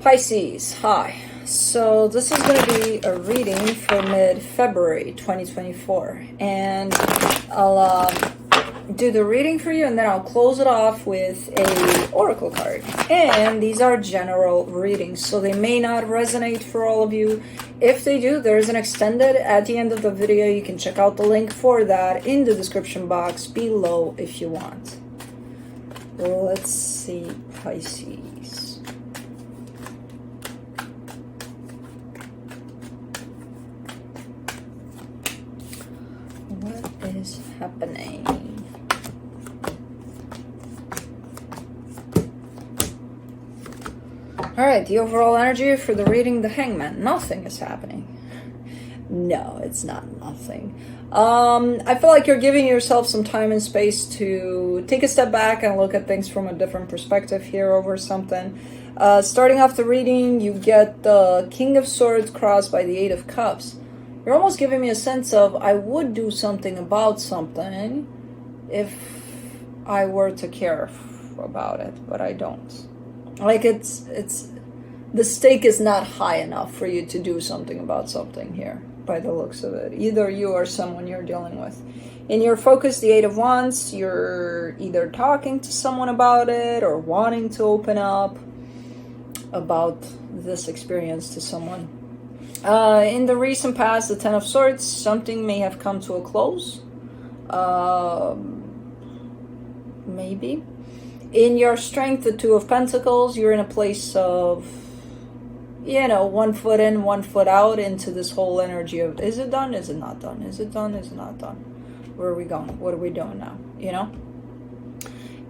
Pisces, hi. So this is going to be a reading for mid-February 2024, and I'll do the reading for you, and then I'll close it off with a oracle card. And these are general readings, so they may not resonate for all of you. If they do, there's an extended at the end of the video. You can check out the link for that in the description box below if you want. Let's see, Pisces. What is happening? All right, the overall energy for the reading, the Hangman. Nothing is happening. No, it's not nothing. I feel like you're giving yourself some time and space to take a step back and look at things from a different perspective here over something. Starting off the reading, you get the King of Swords crossed by the Eight of Cups. You're almost giving me a sense of, I would do something about something if I were to care about it, but I don't. Like it's the stake is not high enough for you to do something about something here, by the looks of it. Either you or someone you're dealing with. In your focus, the Eight of Wands, you're either talking to someone about it or wanting to open up about this experience to someone. In the recent past, the Ten of Swords, something may have come to a close. Maybe. In your strength, the Two of Pentacles, you're in a place of, you know, 1 foot in, 1 foot out into this whole energy of, is it done? Is it not done? Is it done? Is it not done? Where are we going? What are we doing now? You know?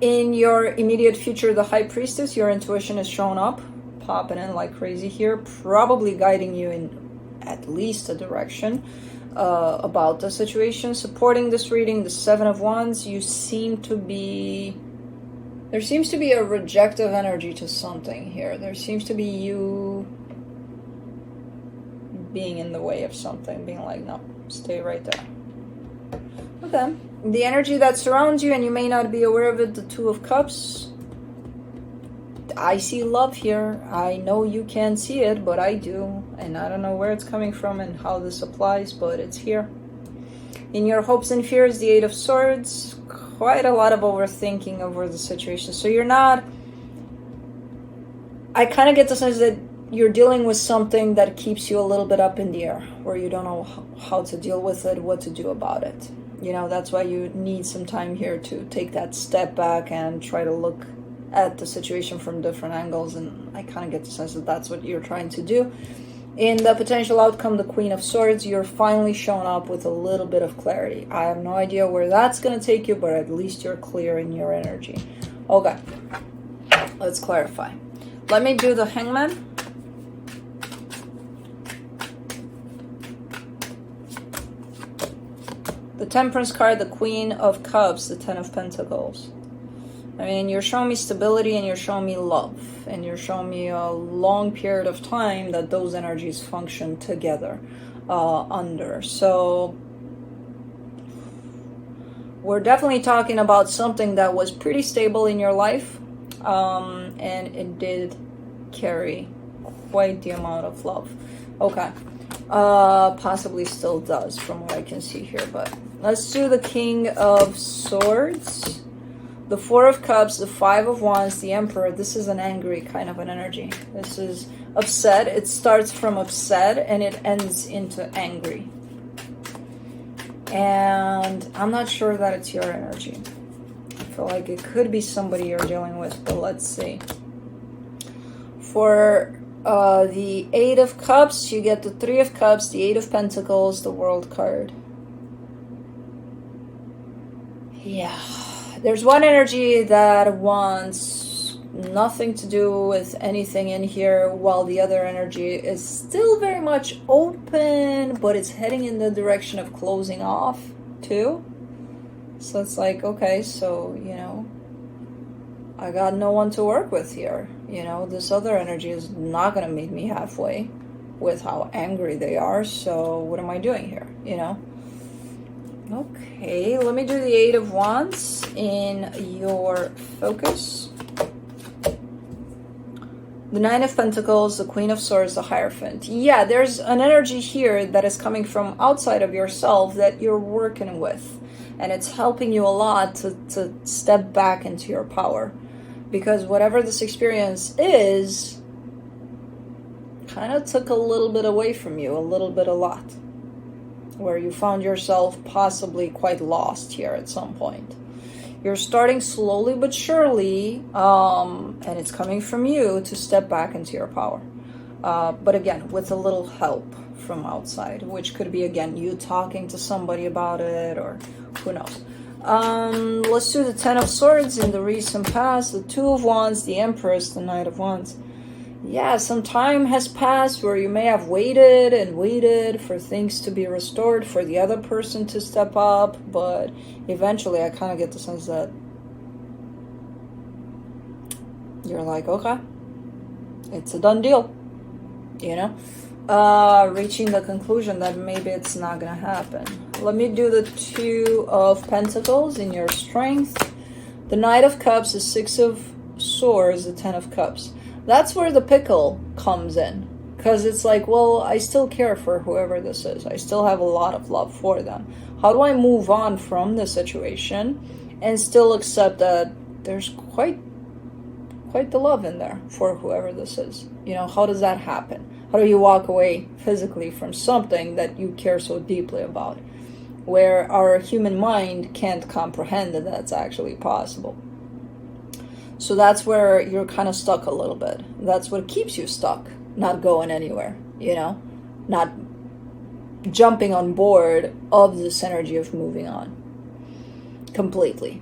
In your immediate future, the High Priestess, your intuition is showing up, popping in like crazy here, probably guiding you in at least a direction about the situation. Supporting this reading, the Seven of Wands, you seem to be... There seems to be a rejective energy to something here. There seems to be you being in the way of something, being like, no, stay right there. Okay. The energy that surrounds you, and you may not be aware of it, the Two of Cups. I see love here. I know you can't see it, but I do. And I don't know where it's coming from and how this applies, but it's here. In your hopes and fears, the Eight of Swords. Quite a lot of overthinking over the situation. So you're not... I kind of get the sense that you're dealing with something that keeps you a little bit up in the air, where you don't know how to deal with it, what to do about it. You know, that's why you need some time here to take that step back and try to look at the situation from different angles. And I kind of get the sense that that's what you're trying to do. In the potential outcome, the Queen of Swords, you're finally showing up with a little bit of clarity. I have no idea where that's going to take you, but at least you're clear in your energy. Okay, let's clarify. Let me do the Hangman. The Temperance card, the Queen of Cups, the Ten of Pentacles. I mean, you're showing me stability and you're showing me love. And you're showing me a long period of time that those energies function together under. So we're definitely talking about something that was pretty stable in your life. And it did carry quite the amount of love. Okay. Possibly still does from what I can see here. But let's do the King of Swords. The Four of Cups, the Five of Wands, the Emperor. This is an angry kind of an energy. This is upset. It starts from upset and it ends into angry. And I'm not sure that it's your energy. I feel like it could be somebody you're dealing with, but let's see. For the Eight of Cups, you get the Three of Cups, the Eight of Pentacles, the World card. Yeah. There's one energy that wants nothing to do with anything in here, while the other energy is still very much open, but it's heading in the direction of closing off too. So it's like, okay, so, you know, I got no one to work with here. You know, this other energy is not going to meet me halfway with how angry they are. So what am I doing here, you know? Okay, let me do the Eight of Wands in your focus. The Nine of Pentacles, the Queen of Swords, the Hierophant. Yeah, there's an energy here that is coming from outside of yourself that you're working with. And it's helping you a lot to step back into your power. Because whatever this experience is, kind of took a little bit away from you, a little bit a lot. Where you found yourself possibly quite lost here at some point. You're starting slowly but surely, and it's coming from you to step back into your power. But again, with a little help from outside, which could be, again, you talking to somebody about it, or who knows. Let's do the Ten of Swords in the recent past, the Two of Wands, the Empress, the Knight of Wands. Yeah, some time has passed where you may have waited and waited for things to be restored, for the other person to step up, but eventually I kind of get the sense that you're like, okay, it's a done deal, you know? Reaching the conclusion that maybe it's not gonna happen. Let me do the Two of Pentacles in your strength. The Knight of Cups, the Six of Swords, the Ten of Cups. That's where the pickle comes in. Because it's like, well, I still care for whoever this is. I still have a lot of love for them. How do I move on from the situation and still accept that there's quite the love in there for whoever this is? You know, how does that happen? How do you walk away physically from something that you care so deeply about? Where our human mind can't comprehend that that's actually possible. So that's where you're kind of stuck a little bit. That's what keeps you stuck, not going anywhere, you know, not jumping on board of this energy of moving on completely,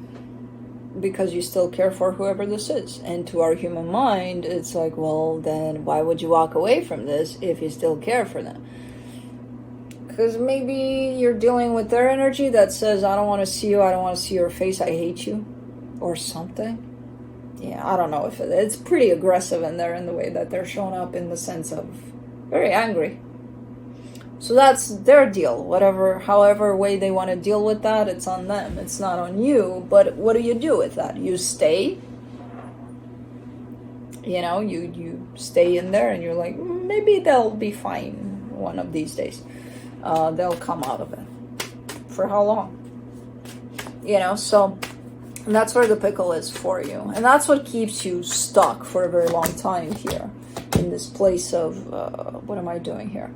because you still care for whoever this is. And to our human mind, it's like, well, then why would you walk away from this if you still care for them? Because maybe you're dealing with their energy that says, I don't want to see you, I don't want to see your face, I hate you, or something. Yeah, I don't know if it's pretty aggressive in there in the way that they're showing up, in the sense of very angry. So that's their deal. However way they want to deal with that, it's on them. It's not on you. But what do you do with that? You stay. You know, you stay in there and you're like, maybe they'll be fine one of these days. They'll come out of it. For how long? You know, so... And that's where the pickle is for you. And that's what keeps you stuck for a very long time here. In this place of, what am I doing here?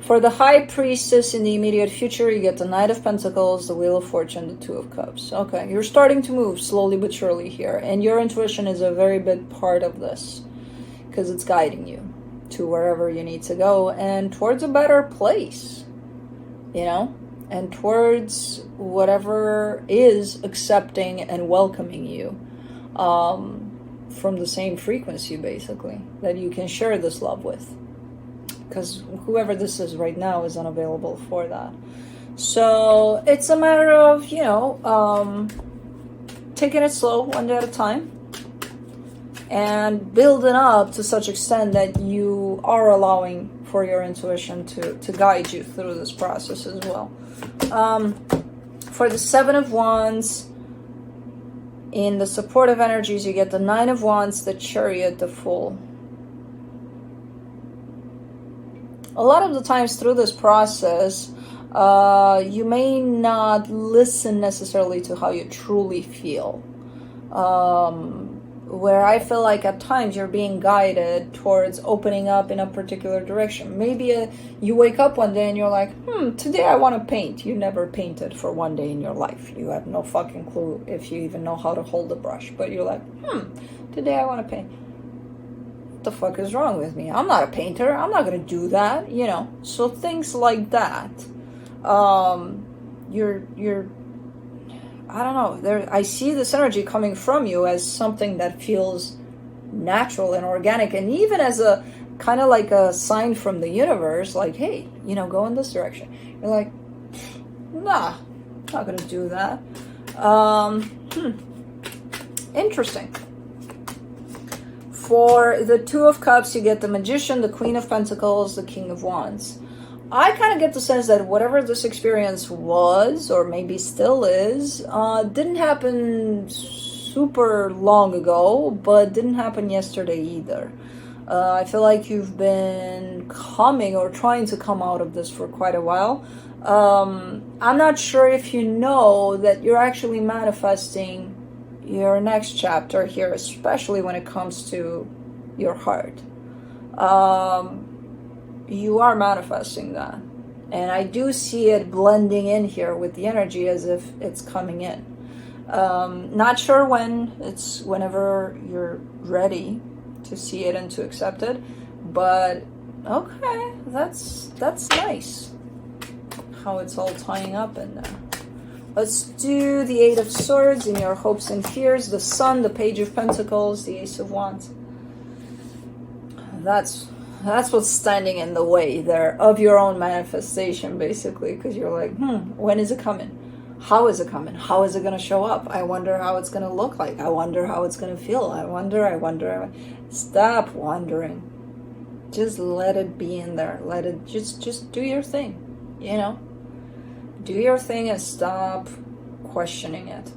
For the High Priestess in the immediate future, you get the Knight of Pentacles, the Wheel of Fortune, the Two of Cups. Okay, you're starting to move slowly but surely here. And your intuition is a very big part of this. Because it's guiding you to wherever you need to go. And towards a better place. You know? And towards whatever is accepting and welcoming you from the same frequency, basically, that you can share this love with. Because whoever this is right now is unavailable for that. So it's a matter of, you know, taking it slow, one day at a time. And building up to such extent that you are allowing for your intuition to guide you through this process as well. For the Seven of Wands, in the supportive energies, you get the Nine of Wands, the Chariot, the Fool. A lot of the times through this process, you may not listen necessarily to how you truly feel. Where I feel like at times you're being guided towards opening up in a particular direction. Maybe you wake up one day and you're like, today I want to paint. You never painted for one day in your life. You have no fucking clue if you even know how to hold a brush. But you're like, today I want to paint. What the fuck is wrong with me? I'm not a painter. I'm not going to do that, you know. So things like that. You're I don't know, I see this energy coming from you as something that feels natural and organic, and even as a kind of like a sign from the universe, like, hey, you know, go in this direction. You're like, nah, not gonna do that. Interesting. For the Two of Cups, you get the Magician, the Queen of Pentacles, the King of Wands. I kind of get the sense that whatever this experience was, or maybe still is, didn't happen super long ago, but didn't happen yesterday either. I feel like you've been coming or trying to come out of this for quite a while. I'm not sure if you know that you're actually manifesting your next chapter here, especially when it comes to your heart. You are manifesting that. And I do see it blending in here with the energy as if it's coming in. Not sure when, it's whenever you're ready to see it and to accept it. But okay, that's nice. How it's all tying up in there. Let's do the Eight of Swords in your hopes and fears, the Sun, the Page of Pentacles, the Ace of Wands. That's what's standing in the way there of your own manifestation, basically, because you're like, when is it coming? How is it coming? How is it going to show up? I wonder how it's going to look like. I wonder how it's going to feel. I wonder. Stop wondering. Just let it be in there. Let it, just do your thing, you know? Do your thing and stop questioning it.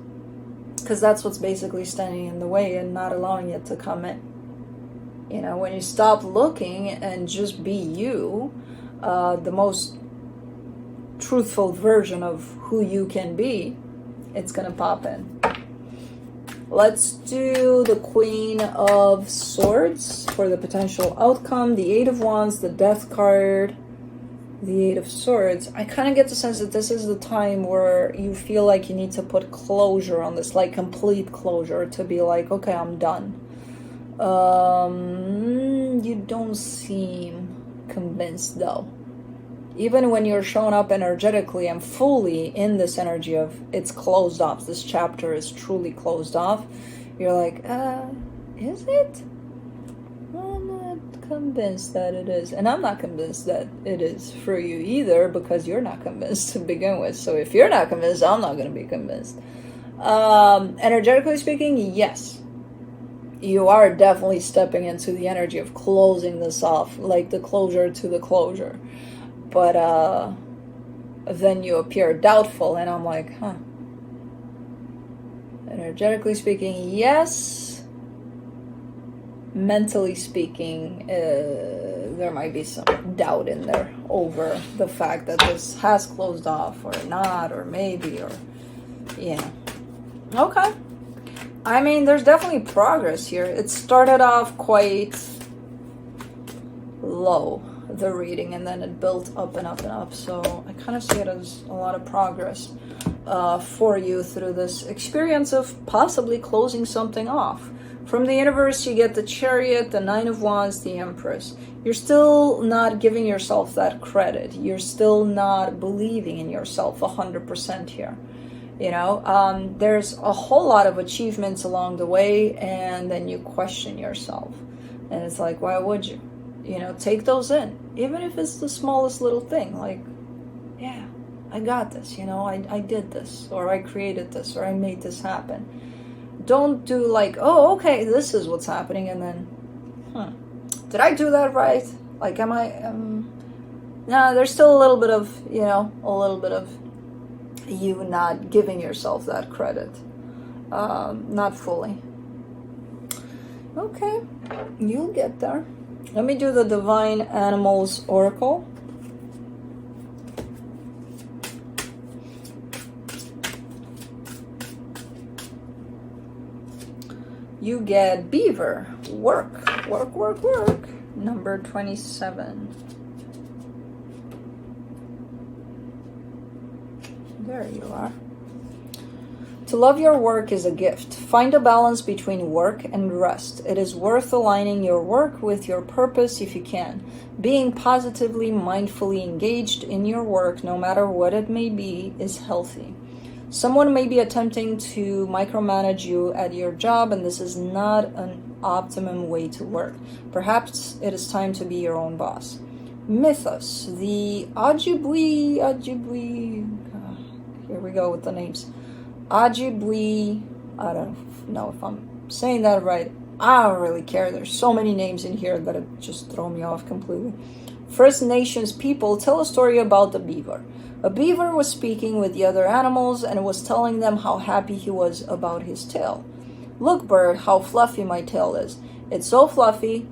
Because that's what's basically standing in the way and not allowing it to come in. You know, when you stop looking and just be you, the most truthful version of who you can be, it's going to pop in. Let's do the Queen of Swords for the potential outcome, the Eight of Wands, the Death card, the Eight of Swords. I kind of get the sense that this is the time where you feel like you need to put closure on this, like complete closure, to be like, okay, I'm done. You don't seem convinced though. Even when you're showing up energetically and fully in this energy of it's closed off, this chapter is truly closed off, you're like, is it? I'm not convinced that it is. And I'm not convinced that it is for you either, because you're not convinced to begin with. So if you're not convinced, I'm not going to be convinced. Energetically speaking, yes. You are definitely stepping into the energy of closing this off, like the closure to the closure. But then you appear doubtful, and I'm like, Energetically speaking, yes. Mentally speaking, there might be some doubt in there over the fact that this has closed off or not, or maybe, or, yeah. Okay. I mean, there's definitely progress here. It started off quite low, the reading, and then it built up and up and up. So I kind of see it as a lot of progress for you through this experience of possibly closing something off. From the universe, you get the Chariot, the Nine of Wands, the Empress. You're still not giving yourself that credit. You're still not believing in yourself 100% here. You know, there's a whole lot of achievements along the way, and then you question yourself. And it's like, why would you? You know, take those in. Even if it's the smallest little thing. Like, yeah, I got this. You know, I did this. Or I created this. Or I made this happen. Don't do like, oh, okay, this is what's happening. And then, did I do that right? Like, am I... no, there's still a little bit of, you know, a little bit of you not giving yourself that credit. Not fully. Okay, you'll get there. Let me do the Divine Animals Oracle. You get Beaver. Work, work, work, work. Number 27. There you are. To love your work is a gift. Find a balance between work and rest. It is worth aligning your work with your purpose if you can. Being positively, mindfully engaged in your work, no matter what it may be, is healthy. Someone may be attempting to micromanage you at your job, and this is not an optimum way to work. Perhaps it is time to be your own boss. Mythos, the Ojibwe, here we go with the names. Ojibwe, I don't know if I'm saying that right. I don't really care. There's so many names in here that it just throw me off completely. First Nations people tell a story about the beaver. A beaver was speaking with the other animals and was telling them how happy he was about his tail. Look, bird, how fluffy my tail is. It's so fluffy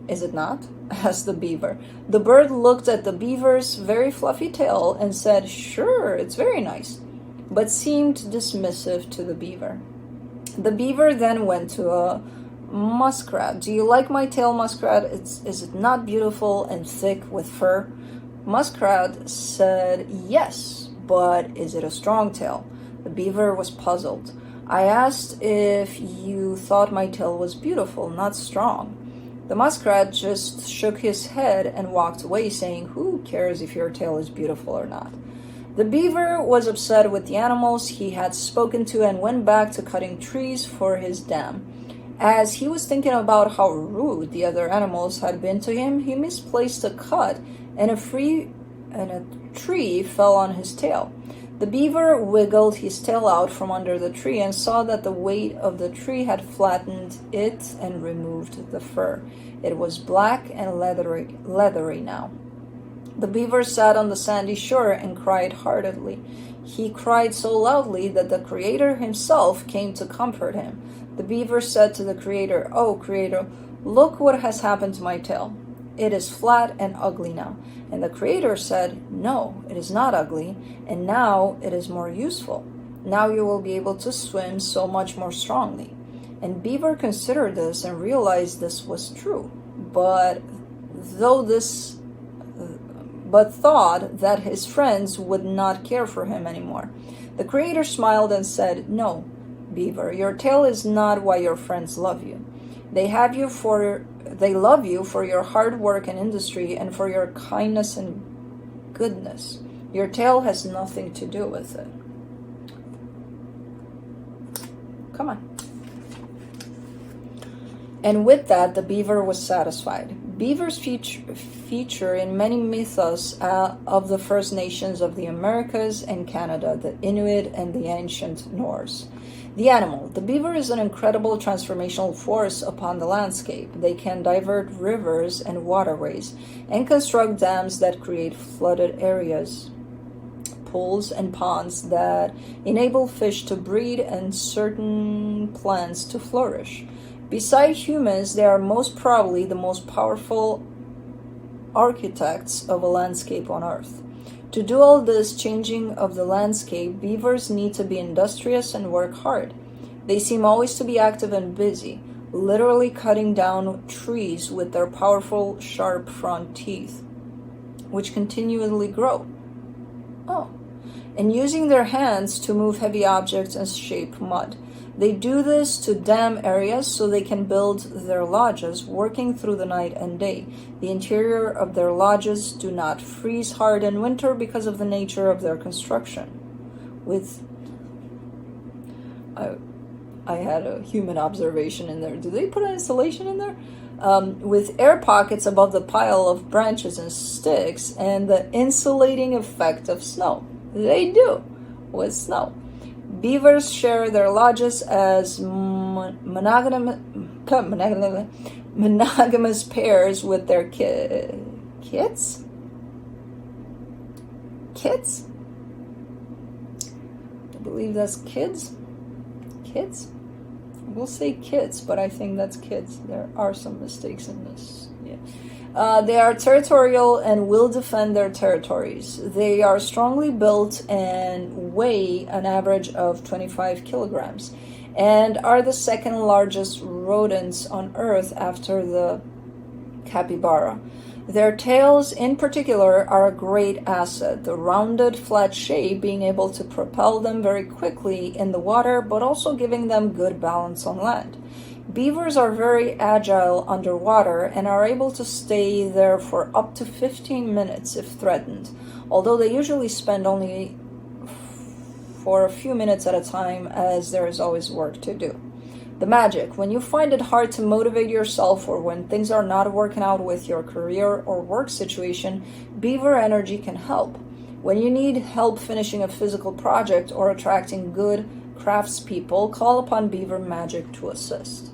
Is it not? Asked the beaver. The bird looked at the beaver's very fluffy tail and said, "Sure, it's very nice," but seemed dismissive to the beaver. The beaver then went to a muskrat. "Do you like my tail, muskrat? Is it not beautiful and thick with fur?" Muskrat said, "Yes, but is it a strong tail?" The beaver was puzzled. "I asked if you thought my tail was beautiful, not strong." The muskrat just shook his head and walked away, saying, "Who cares if your tail is beautiful or not?" The beaver was upset with the animals he had spoken to and went back to cutting trees for his dam. As he was thinking about how rude the other animals had been to him, he misplaced a cut, and a tree fell on his tail. The beaver wiggled his tail out from under the tree and saw that the weight of the tree had flattened it and removed the fur. It was black and leathery now. The beaver sat on the sandy shore and cried heartedly. He cried so loudly that the Creator himself came to comfort him. The beaver said to the Creator, "Oh, Creator, look what has happened to my tail. It is flat and ugly now." And the Creator said, "No, it is not ugly, and now it is more useful. Now you will be able to swim so much more strongly." And Beaver considered this and realized this was true, but thought that his friends would not care for him anymore. The Creator smiled and said, "No, Beaver, your tail is not why your friends love you. They love you for your hard work and industry and for your kindness and goodness. Your tail has nothing to do with it." Come on. And with that, the beaver was satisfied. Beavers feature in many mythos of the First Nations of the Americas and Canada, the Inuit and the ancient Norse. The animal. The beaver is an incredible transformational force upon the landscape. They can divert rivers and waterways and construct dams that create flooded areas, pools and ponds that enable fish to breed and certain plants to flourish. Beside humans, they are most probably the most powerful architects of a landscape on Earth. To do all this changing of the landscape, beavers need to be industrious and work hard. They seem always to be active and busy, literally cutting down trees with their powerful, sharp front teeth, which continually grow. And using their hands to move heavy objects and shape mud. They do this to dam areas so they can build their lodges, working through the night and day. The interior of their lodges do not freeze hard in winter because of the nature of their construction. I had a human observation in there. Do they put an insulation in there? With air pockets above the pile of branches and sticks and the insulating effect of snow. They do with snow. Beavers share their lodges as monogamous pairs with their kids? Kids? I believe that's kids. Kids? We'll say kids, but I think that's kids. There are some mistakes in this. Yeah. They are territorial and will defend their territories. They are strongly built and weigh an average of 25 kilograms and are the second largest rodents on Earth after the capybara. Their tails in particular are a great asset, the rounded flat shape being able to propel them very quickly in the water, but also giving them good balance on land. Beavers are very agile underwater and are able to stay there for up to 15 minutes if threatened, although they usually spend only for a few minutes at a time as there is always work to do. The magic. When you find it hard to motivate yourself or when things are not working out with your career or work situation, beaver energy can help. When you need help finishing a physical project or attracting good craftspeople, call upon beaver magic to assist.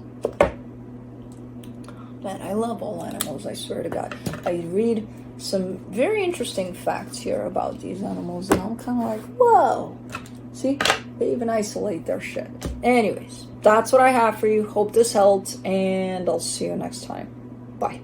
Man, I love all animals, I swear to God. I read some very interesting facts here about these animals, and I'm kind of like, whoa. See, they even isolate their shit. Anyways, that's what I have for you. Hope this helped, and I'll see you next time. Bye.